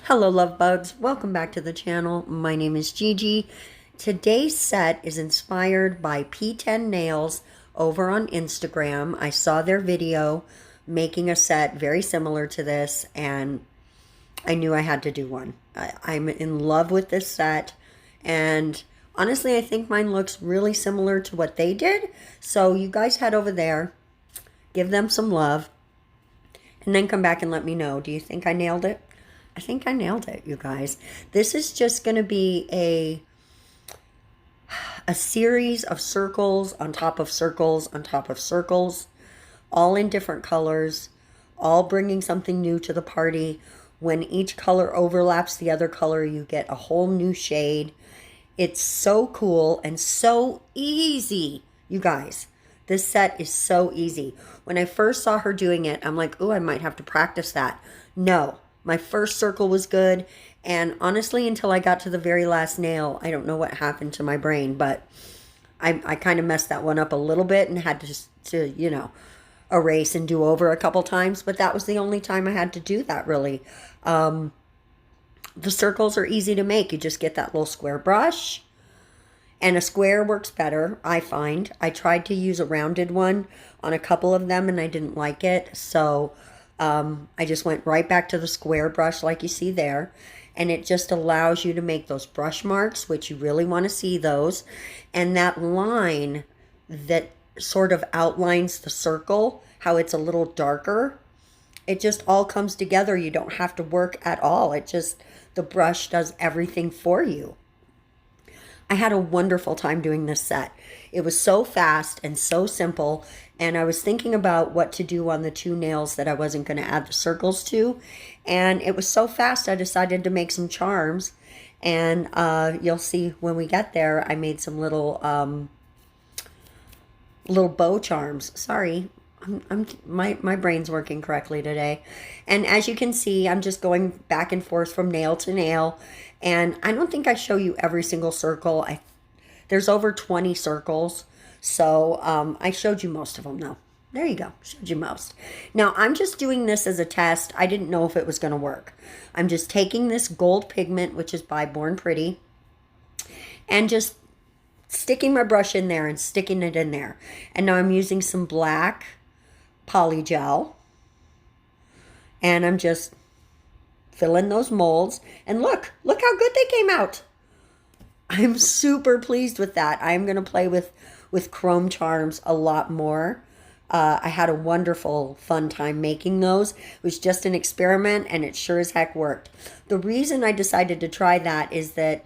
Hello love bugs, welcome back to the channel. My name is Gigi. Today's set is inspired by P10 Nails over on Instagram. I saw their video making a set very similar to this and I knew I had to do one. I'm in love with this set and honestly I think mine looks really similar to what they did. So you guys head over there, give them some love, and then come back and let me know. Do you think I nailed it? I think I nailed it, you guys. This is just going to be a series of circles on top of circles on top of circles, all in different colors, all bringing something new to the party. When each color overlaps the other color, you get a whole new shade. It's so cool and so easy, you guys. This set is so easy. When I first saw her doing it, I'm like, oh, I might have to practice that. No. My first circle was good, and honestly, until I got to the very last nail, I don't know what happened to my brain, but I kind of messed that one up a little bit and had to, you know, erase and do over a couple times, but that was the only time I had to do that, really. The circles are easy to make. You just get that little square brush, and a square works better, I find. I tried to use a rounded one on a couple of them, and I didn't like it, so I just went right back to the square brush like you see there, and it just allows you to make those brush marks, which you really want to see those, and that line that sort of outlines the circle, how it's a little darker, it just all comes together. You don't have to work at all. It just, the brush does everything for you. I had a wonderful time doing this set. It was so fast and so simple, and I was thinking about what to do on the two nails that I wasn't going to add the circles to, and it was so fast I decided to make some charms, and you'll see when we get there I made some little bow charms. Sorry, my brain's working correctly today. And as you can see, I'm just going back and forth from nail to nail, and I don't think I show you every single circle. There's over 20 circles, so I showed you most of them though. There you go, showed you most. Now I'm just doing this as a test. I didn't know if it was going to work. I'm just taking this gold pigment, which is by Born Pretty, and just sticking my brush in there and sticking it in there. And now I'm using some black polygel, and I'm just filling those molds, and look how good they came out. I'm super pleased with that. I'm going to play with chrome charms a lot more. I had a wonderful fun time making those. It was just an experiment, and it sure as heck worked. The reason I decided to try that is that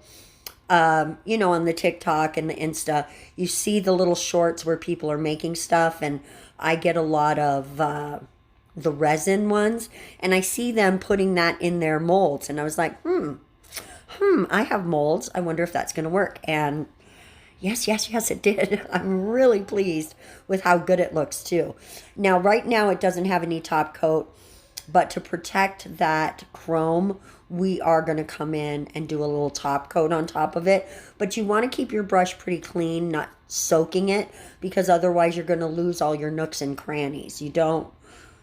you know, on the TikTok and the Insta, you see the little shorts where people are making stuff, and I get a lot of the resin ones, and I see them putting that in their molds, and I was like, I have molds. I wonder if that's going to work. And yes, it did. I'm really pleased with how good it looks too. Now, right now it doesn't have any top coat, but to protect that chrome, we are going to come in and do a little top coat on top of it. But you want to keep your brush pretty clean, not soaking it, because otherwise you're going to lose all your nooks and crannies. You don't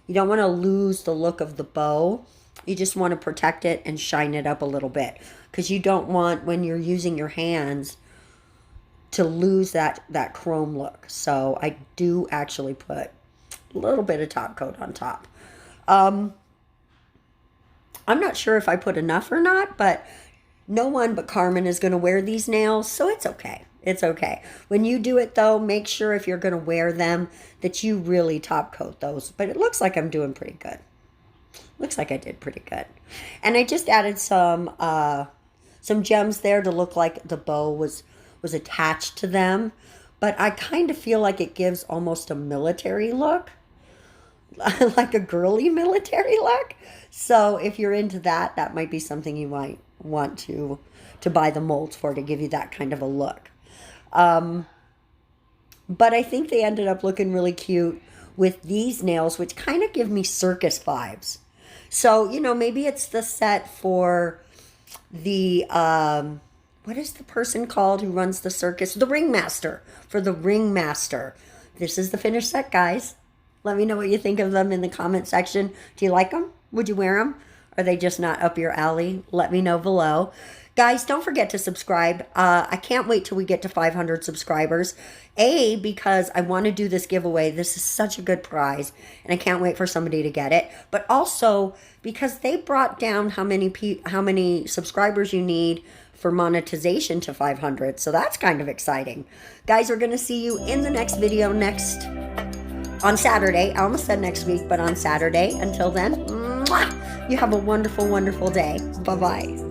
want to lose the look of the bow. You just want to protect it and shine it up a little bit, because you don't want, when you're using your hands, to lose that chrome look. So I do actually put a little bit of top coat on top. I'm not sure if I put enough or not, but no one but Carmen is going to wear these nails, so it's okay. It's okay. When you do it, though, make sure if you're going to wear them that you really top coat those. But it looks like I'm doing pretty good. Looks like I did pretty good. And I just added some gems there to look like the bow was attached to them. But I kind of feel like it gives almost a military look. Like a girly military look. So if you're into that, that might be something you might want to buy the molds for, to give you that kind of a look. But I think they ended up looking really cute with these nails, which kind of give me circus vibes. So, you know, maybe it's the set for the, what is the person called who runs the circus? The ringmaster. For the ringmaster. This is the finished set, guys. Let me know what you think of them in the comment section. Do you like them? Would you wear them? Are they just not up your alley? Let me know below. Guys, don't forget to subscribe. I can't wait till we get to 500 subscribers. Because I want to do this giveaway. This is such a good prize, and I can't wait for somebody to get it. But also because they brought down how many subscribers you need for monetization to 500. So that's kind of exciting. Guys, we're going to see you in the next video on Saturday. I almost said next week, but on Saturday. Until then, mwah, you have a wonderful, wonderful day. Bye-bye.